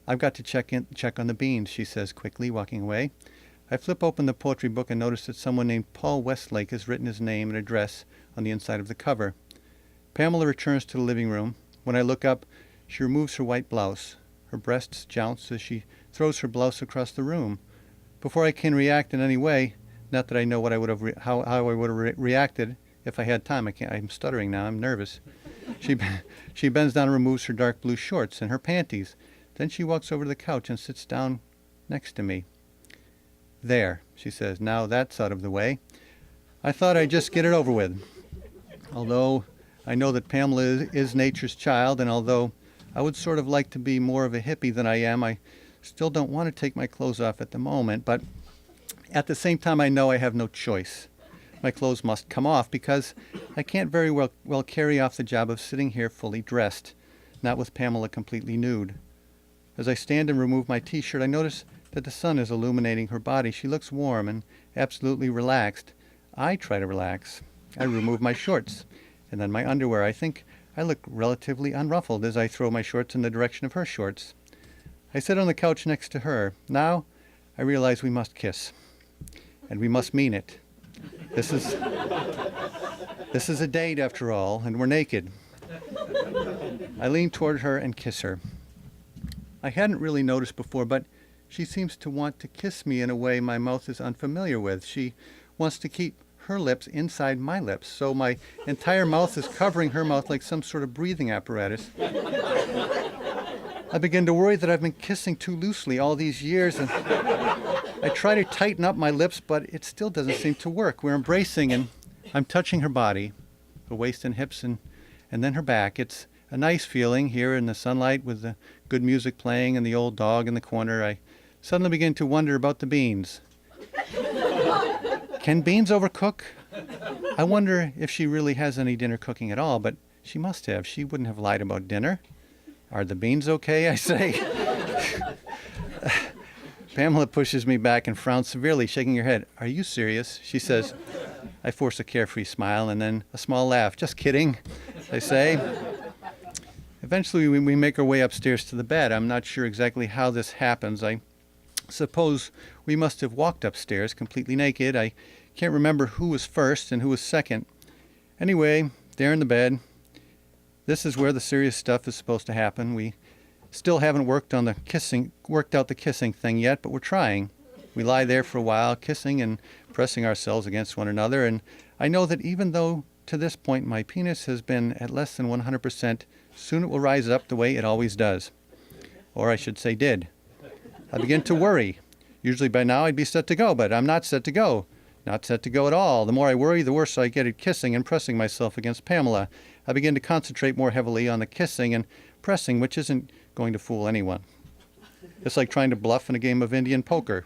S5: I've got to check on the beans, she says quickly, walking away. I flip open the poetry book and notice that someone named Paul Westlake has written his name and address on the inside of the cover. Pamela returns to the living room. When I look up, she removes her white blouse. Her breasts jounce as she throws her blouse across the room. Before I can react in any way, not that I know what I would have how I would have reacted if I had time. I'm stuttering now. I'm nervous. She bends down and removes her dark blue shorts and her panties. Then she walks over to the couch and sits down next to me. There, she says, now that's out of the way. I thought I'd just get it over with. Although I know that Pamela is nature's child, and although I would sort of like to be more of a hippie than I am, I still don't want to take my clothes off at the moment. But at the same time, I know I have no choice. My clothes must come off because I can't very well carry off the job of sitting here fully dressed, not with Pamela completely nude. As I stand and remove my t-shirt, I notice that the sun is illuminating her body. She looks warm and absolutely relaxed. I try to relax. I remove my shorts and then my underwear. I think I look relatively unruffled as I throw my shorts in the direction of her shorts. I sit on the couch next to her. Now I realize we must kiss, and we must mean it. This is a date after all, and we're naked. I lean toward her and kiss her. I hadn't really noticed before, but she seems to want to kiss me in a way my mouth is unfamiliar with. She wants to keep her lips inside my lips, so my entire mouth is covering her mouth like some sort of breathing apparatus. I begin to worry that I've been kissing too loosely all these years, and I try to tighten up my lips, but it still doesn't seem to work. We're embracing, and I'm touching her body, her waist and hips, and then her back. It's a nice feeling here in the sunlight with the good music playing and the old dog in the corner. I suddenly begin to wonder about the beans. Can beans overcook? I wonder if she really has any dinner cooking at all, but she must have. She wouldn't have lied about dinner. Are the beans okay, I say? Pamela pushes me back and frowns severely, shaking her head. Are you serious? She says. I force a carefree smile and then a small laugh. Just kidding, I say. Eventually, we make our way upstairs to the bed. I'm not sure exactly how this happens. I suppose we must have walked upstairs completely naked. I can't remember who was first and who was second. Anyway, there in the bed, this is where the serious stuff is supposed to happen. We still haven't worked out the kissing thing yet, but we're trying. We lie there for a while, kissing and pressing ourselves against one another, and I know that even though to this point my penis has been at less than 100%, soon it will rise up the way it always does. Or I should say did. I begin to worry. Usually by now I'd be set to go, but I'm not set to go. Not set to go at all. The more I worry, the worse I get at kissing and pressing myself against Pamela. I begin to concentrate more heavily on the kissing and pressing, which isn't going to fool anyone. It's like trying to bluff in a game of Indian poker.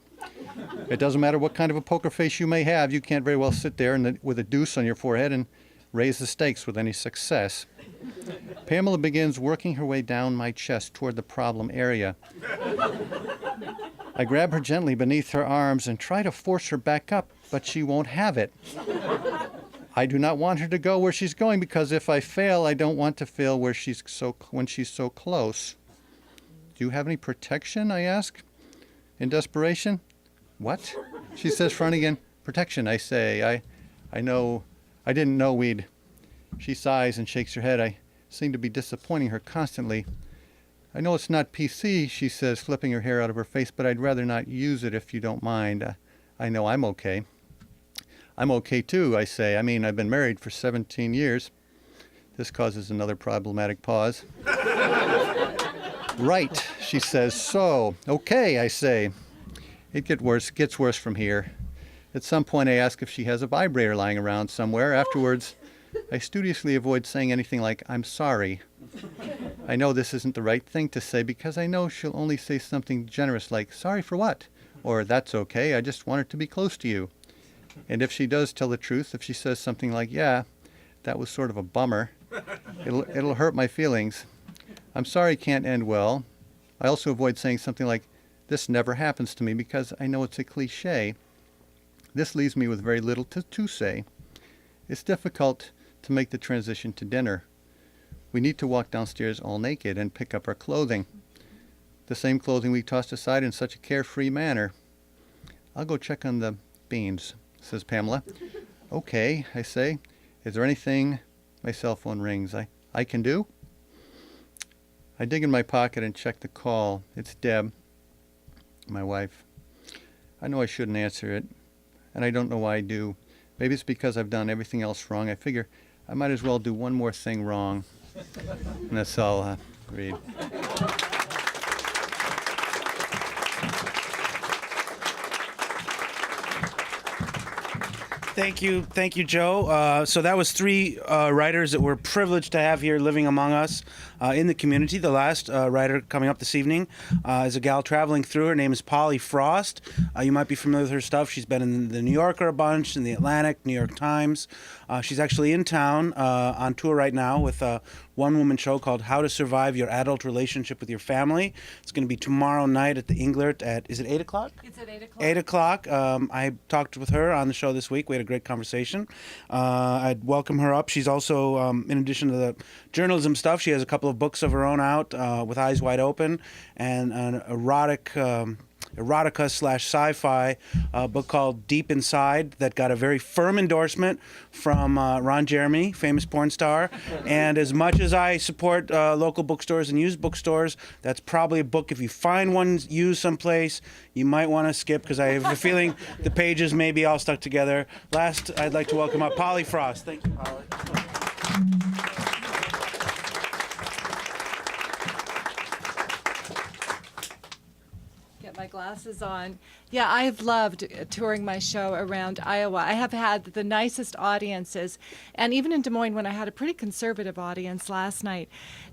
S5: It doesn't matter what kind of a poker face you may have, you can't very well sit there with a deuce on your forehead and raise the stakes with any success. Pamela begins working her way down my chest toward the problem area. I grab her gently beneath her arms and try to force her back up, but she won't have it. I do not want her to go where she's going because if I fail, I don't want to fail when she's so close. Do you have any protection? I ask, in desperation. What? She says, frowning again. Protection, I say. I didn't know we'd. She sighs and shakes her head. I seem to be disappointing her constantly. I know it's not PC, she says, flipping her hair out of her face, but I'd rather not use it if you don't mind. I know I'm okay. I'm okay too, I say. I mean, I've been married for 17 years. This causes another problematic pause. Right, she says. So, okay, I say. It gets worse from here. At some point, I ask if she has a vibrator lying around somewhere. Afterwards, I studiously avoid saying anything like, I'm sorry. I know this isn't the right thing to say because I know she'll only say something generous like, sorry for what? Or, that's okay, I just wanted to be close to you. And if she does tell the truth, if she says something like, yeah, that was sort of a bummer, it'll hurt my feelings. I'm sorry it can't end well. I also avoid saying something like, this never happens to me because I know it's a cliche. This leaves me with very little to say. It's difficult to make the transition to dinner. We need to walk downstairs all naked and pick up our clothing. The same clothing we tossed aside in such a carefree manner. I'll go check on the beans, says Pamela. Okay, I say. Is there anything? My cell phone rings. I can do? I dig in my pocket and check the call. It's Deb, my wife. I know I shouldn't answer it, and I don't know why I do. Maybe it's because I've done everything else wrong. I figure I might as well do one more thing wrong. And that's all I'll read.
S1: Thank you, Joe. So that was three writers that we're privileged to have here living among us in the community. The last writer coming up this evening is a gal traveling through. Her name is Polly Frost. You might be familiar with her stuff. She's been in the New Yorker a bunch, in the Atlantic, New York Times. She's actually in town on tour right now with a one-woman show called How to Survive Your Adult Relationship with Your Family. It's going to be tomorrow night at the Englert at, is it 8 o'clock?
S6: It's at 8 o'clock.
S1: 8 o'clock. I talked with her on the show this week. We had a great conversation. I'd welcome her up. She's also, in addition to the journalism stuff, she has a couple of books of her own out, With Eyes Wide Open, and an erotica/sci-fi book called Deep Inside that got a very firm endorsement from Ron Jeremy, famous porn star. And as much as I support local bookstores and used bookstores, that's probably a book, if you find one used someplace, you might want to skip, because I have a feeling the pages may be all stuck together. Last, I'd like to welcome up Polly Frost. Thank you, Polly.
S6: Get my glasses on. Yeah, I've loved touring my show around Iowa. I have had the nicest audiences, and even in Des Moines when I had a pretty conservative audience last night.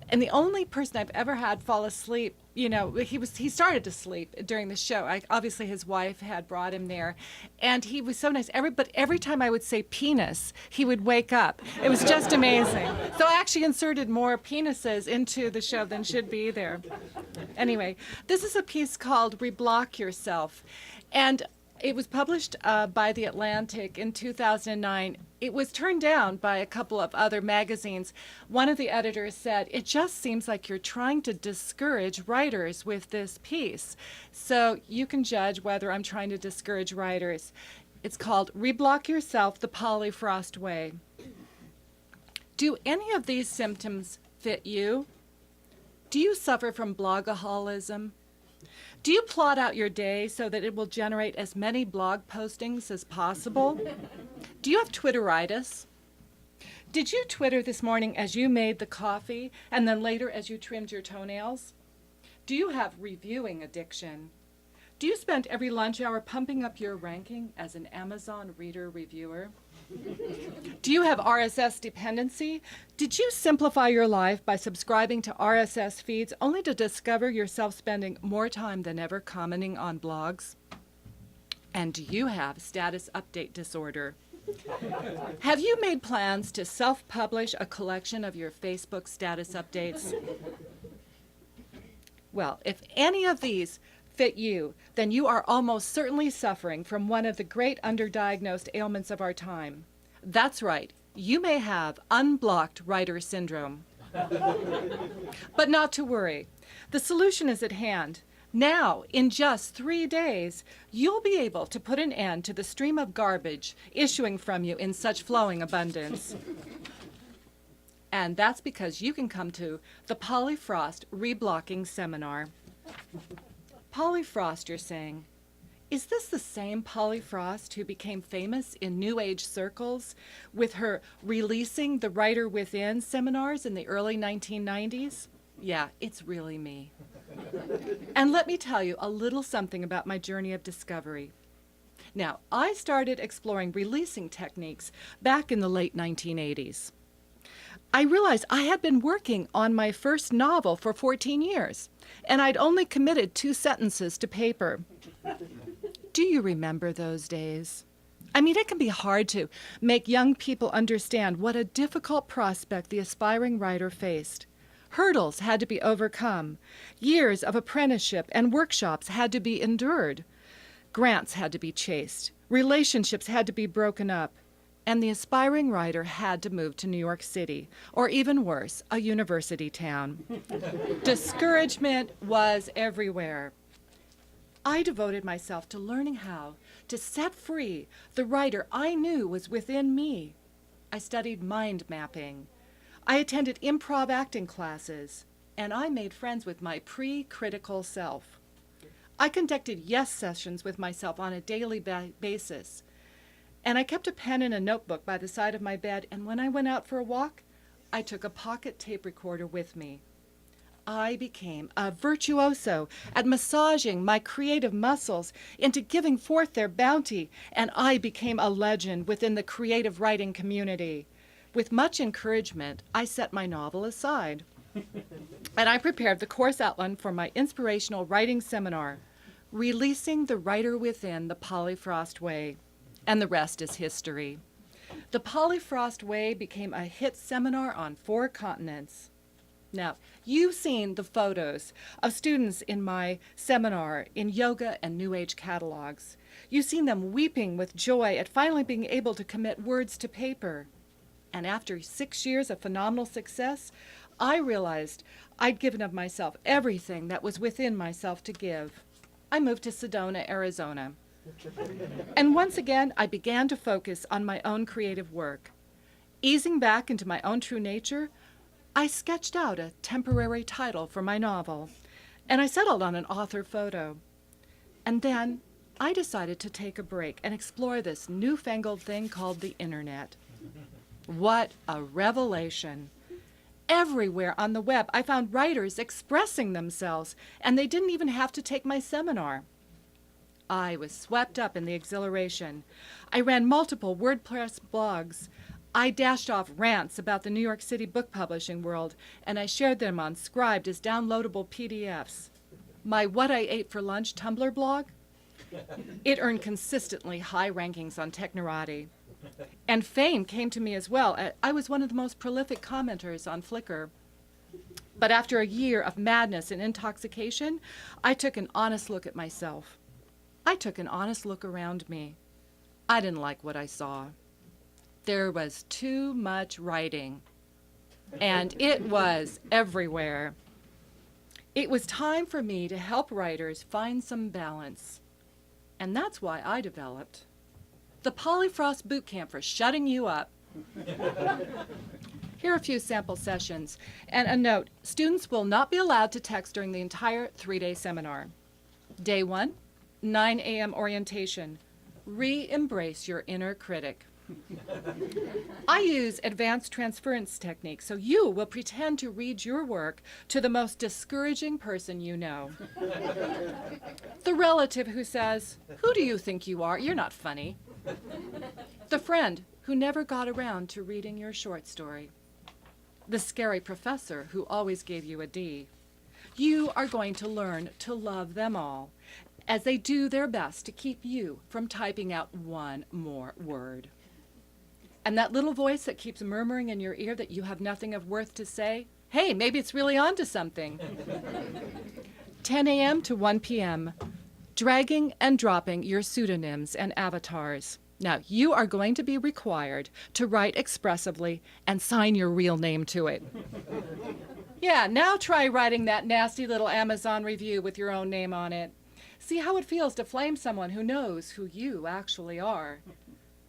S6: And the only person I've ever had fall asleep, you know, he started to sleep during the show. Obviously his wife had brought him there, and he was so nice. But every time I would say penis, he would wake up. It was just amazing. So I actually inserted more penises into the show than should be there. Anyway, this is a piece called Reblock Yourself, and it was published by The Atlantic in 2009. It was turned down by a couple of other magazines. One of the editors said, "It just seems like you're trying to discourage writers with this piece." So you can judge whether I'm trying to discourage writers. It's called Reblock Yourself the Polly Frost Way. Do any of these symptoms fit you? Do you suffer from blogaholism? Do you plot out your day so that it will generate as many blog postings as possible? Do you have Twitteritis? Did you Twitter this morning as you made the coffee and then later as you trimmed your toenails? Do you have reviewing addiction? Do you spend every lunch hour pumping up your ranking as an Amazon reader reviewer? Do you have RSS dependency? Did you simplify your life by subscribing to RSS feeds only to discover yourself spending more time than ever commenting on blogs? And do you have status update disorder? Have you made plans to self-publish a collection of your Facebook status updates? Well, if any of these fit you, then you are almost certainly suffering from one of the great underdiagnosed ailments of our time. That's right, you may have unblocked writer syndrome. But not to worry, the solution is at hand. Now, in just 3 days, you'll be able to put an end to the stream of garbage issuing from you in such flowing abundance. And that's because you can come to the Polly Frost Reblocking Seminar. Polly Frost, you're saying. Is this the same Polly Frost who became famous in New Age circles with her Releasing the Writer Within seminars in the early 1990s? Yeah, it's really me. And let me tell you a little something about my journey of discovery. Now, I started exploring releasing techniques back in the late 1980s. I realized I had been working on my first novel for 14 years, and I'd only committed 2 sentences to paper. Do you remember those days? I mean, it can be hard to make young people understand what a difficult prospect the aspiring writer faced. Hurdles had to be overcome. Years of apprenticeship and workshops had to be endured. Grants had to be chased. Relationships had to be broken up. And the aspiring writer had to move to New York City, or even worse, a university town. Discouragement was everywhere. I devoted myself to learning how to set free the writer I knew was within me. I studied mind mapping. I attended improv acting classes, and I made friends with my pre-critical self. I conducted yes sessions with myself on a daily basis. And I kept a pen and a notebook by the side of my bed, and when I went out for a walk, I took a pocket tape recorder with me. I became a virtuoso at massaging my creative muscles into giving forth their bounty, and I became a legend within the creative writing community. With much encouragement, I set my novel aside, and I prepared the course outline for my inspirational writing seminar, Releasing the Writer Within the Polly Frost Way, and the rest is history. The Polly Frost Way became a hit seminar on 4 continents. Now, you've seen the photos of students in my seminar in yoga and New Age catalogs. You've seen them weeping with joy at finally being able to commit words to paper. And after 6 years of phenomenal success, I realized I'd given of myself everything that was within myself to give. I moved to Sedona, Arizona. And once again, I began to focus on my own creative work. Easing back into my own true nature, I sketched out a temporary title for my novel, and I settled on an author photo. And then I decided to take a break and explore this newfangled thing called the internet. What a revelation! Everywhere on the web, I found writers expressing themselves, and they didn't even have to take my seminar. I was swept up in the exhilaration. I ran multiple WordPress blogs. I dashed off rants about the New York City book publishing world, and I shared them on Scribd as downloadable PDFs. My What I Ate for Lunch Tumblr blog, it earned consistently high rankings on Technorati. And fame came to me as well. I was one of the most prolific commenters on Flickr. But after a year of madness and intoxication, I took an honest look at myself. I took an honest look around me. I didn't like what I saw. There was too much writing, and it was everywhere. It was time for me to help writers find some balance, and that's why I developed the Polly Frost Boot Camp for shutting you up. Here are a few sample sessions, and a note, students will not be allowed to text during the entire 3-day seminar. Day 1, 9 a.m. orientation. Re-embrace your inner critic. I use advanced transference techniques, so you will pretend to read your work to the most discouraging person you know. The relative who says, "Who do you think you are? You're not funny." The friend who never got around to reading your short story. The scary professor who always gave you a D. You are going to learn to love them all, as they do their best to keep you from typing out one more word. And that little voice that keeps murmuring in your ear that you have nothing of worth to say, hey, maybe it's really on to something. 10 a.m. to 1 p.m., dragging and dropping your pseudonyms and avatars. Now, you are going to be required to write expressively and sign your real name to it. Yeah, now try writing that nasty little Amazon review with your own name on it. See how it feels to flame someone who knows who you actually are.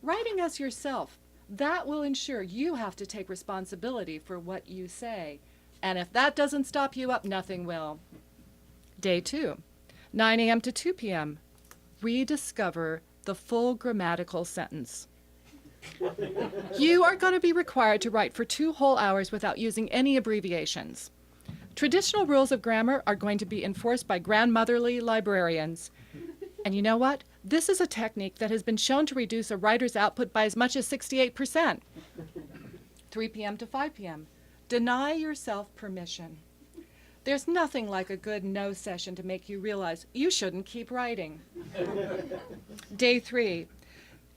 S6: Writing as yourself, that will ensure you have to take responsibility for what you say. And if that doesn't stop you up, nothing will. Day 2, 9 a.m. to 2 p.m. Rediscover the full grammatical sentence. You are going to be required to write for 2 whole hours without using any abbreviations. Traditional rules of grammar are going to be enforced by grandmotherly librarians. And you know what? This is a technique that has been shown to reduce a writer's output by as much as 68%. 3 p.m. to 5 p.m. Deny yourself permission. There's nothing like a good no session to make you realize you shouldn't keep writing. Day 3.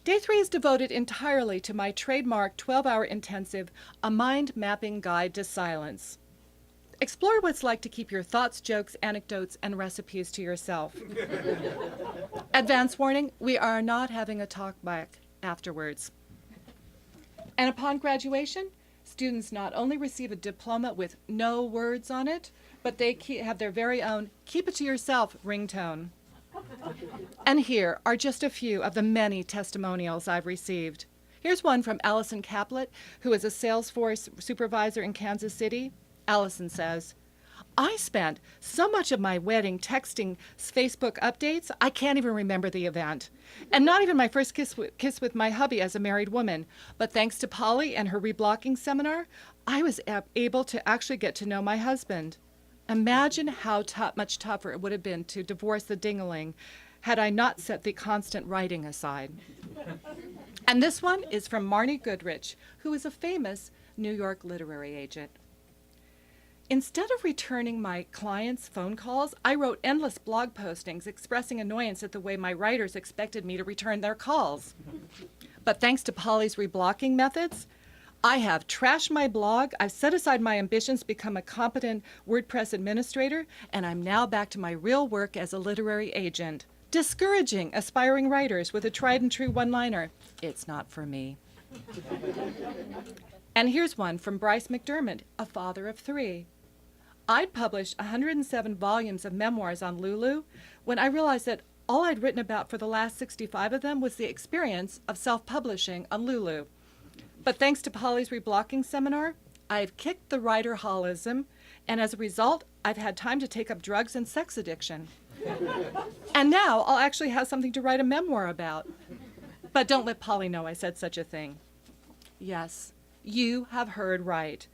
S6: Day 3 is devoted entirely to my trademark 12-hour intensive, A Mind Mapping Guide to Silence. Explore what it's like to keep your thoughts, jokes, anecdotes, and recipes to yourself. Advance warning, we are not having a talk back afterwards. And upon graduation, students not only receive a diploma with no words on it, but they have their very own keep it to yourself ringtone. And here are just a few of the many testimonials I've received. Here's one from Allison Caplet, who is a Salesforce supervisor in Kansas City. Allison says, I spent so much of my wedding texting Facebook updates, I can't even remember the event. And not even my first kiss with my hubby as a married woman. But thanks to Polly and her reblocking seminar, I was able to actually get to know my husband. Imagine how much tougher it would have been to divorce the ding-a-ling had I not set the constant writing aside. And this one is from Marnie Goodrich, who is a famous New York literary agent. Instead of returning my clients' phone calls, I wrote endless blog postings expressing annoyance at the way my writers expected me to return their calls. But thanks to Polly's reblocking methods, I have trashed my blog, I've set aside my ambitions to become a competent WordPress administrator, and I'm now back to my real work as a literary agent, discouraging aspiring writers with a tried and true one-liner, "It's not for me." And here's one from Bryce McDermott, a father of 3. I'd published 107 volumes of memoirs on Lulu when I realized that all I'd written about for the last 65 of them was the experience of self-publishing on Lulu. But thanks to Polly's reblocking seminar, I've kicked the writer-holism, and as a result, I've had time to take up drugs and sex addiction. And now I'll actually have something to write a memoir about. But don't let Polly know I said such a thing. Yes, you have heard right.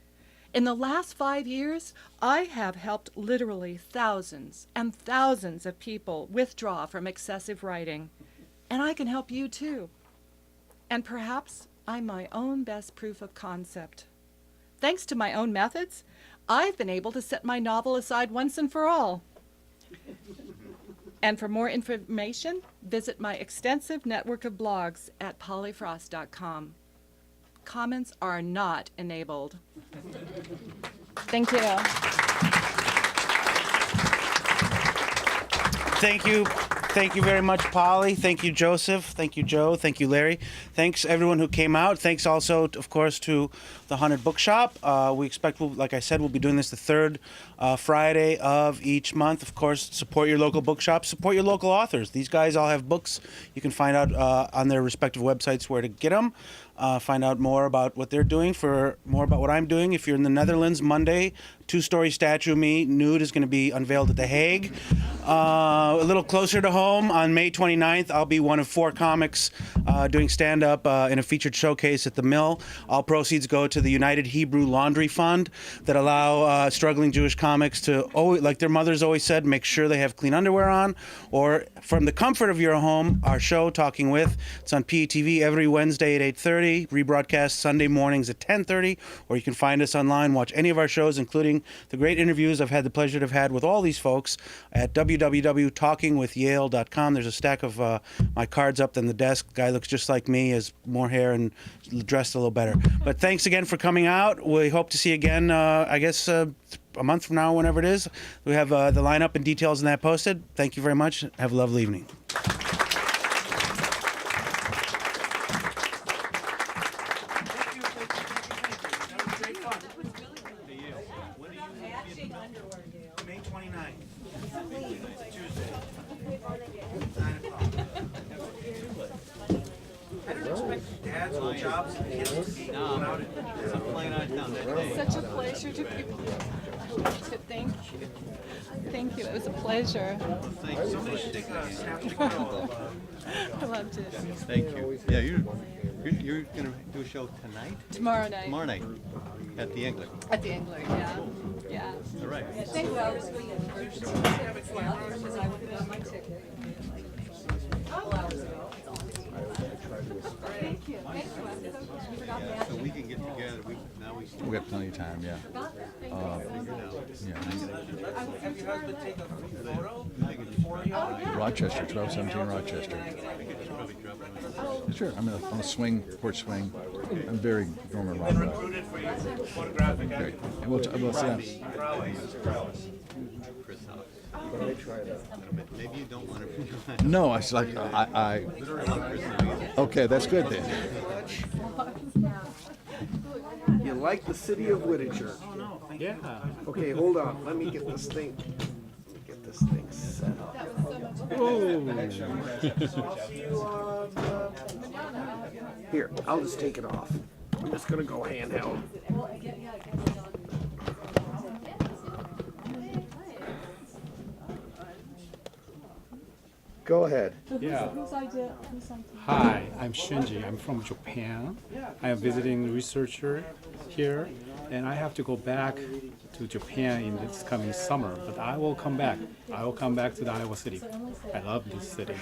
S6: In the last 5 years, I have helped literally thousands and thousands of people withdraw from excessive writing. And I can help you too. And perhaps I'm my own best proof of concept. Thanks to my own methods, I've been able to set my novel aside once and for all. And for more information, visit my extensive network of blogs at polyfrost.com. Comments are not enabled. Thank you.
S1: Thank you. Thank you very much, Polly. Thank you, Joseph. Thank you, Joe. Thank you, Larry. Thanks, everyone who came out. Thanks also, of course, to the Haunted Bookshop. We expect, like I said, we'll be doing this the third Friday of each month. Of course, support your local bookshop. Support your local authors. These guys all have books. You can find out on their respective websites where to get them. Find out more about what they're doing, for more about what I'm doing. If you're in the Netherlands, Monday, 2-story statue of me, nude, is going to be unveiled at The Hague. A little closer to home, on May 29th, I'll be one of 4 comics doing stand-up in a featured showcase at the Mill. All proceeds go to the United Hebrew Laundry Fund that allow struggling Jewish comics to, like their mothers always said, make sure they have clean underwear on. Or from the comfort of your home, our show, Talking With, it's on PETV every Wednesday at 8:30, rebroadcast Sunday mornings at 10:30, or you can find us online, watch any of our shows, including the great interviews I've had the pleasure to have had with all these folks at www.talkingwithyale.com. There's a stack of my cards up on the desk. Guy looks just like me, has more hair and dressed a little better. But thanks again for coming out. We hope to see you again, I guess, a month from now, whenever it is. We have the lineup and details in that posted. Thank you very much. Have a lovely evening. May 29th. Tuesday. 9 o'clock. I don't expect dads with jobs and kids to be going out.
S6: Such a pleasure to be. Thank you. Thank you. It was a pleasure.
S1: Somebody should take a snap photo of
S6: I loved it.
S5: Thank you. Yeah, you're going to do a show tonight?
S6: Tomorrow night.
S5: Tomorrow night at the Angler.
S6: At the Angler, yeah. Yeah.
S5: All right.
S6: Thank you. Thank you.
S5: So we can get together. We got plenty of time, yeah.
S1: Have your husband take a photo for you?
S3: Rochester, 1217 Rochester. Sure, I'm on a swing, porch swing. I'm very Norman Rockwell.
S1: Recruited for your photographic.
S3: Okay, and we'll see.
S5: Maybe you don't want to.
S3: No, I was like, okay, that's good then.
S2: You like the city of Witerature?
S1: Oh, no, thank you.
S2: Okay, hold on. Let me get this thing set up. Here, I'll just take it off. I'm just gonna go handheld. Go ahead.
S7: Yeah. Hi, I'm Shinji. I'm from Japan. I am visiting researcher here, and I have to go back to Japan in this coming summer. But I will come back. I will come back to the Iowa City. I love this city.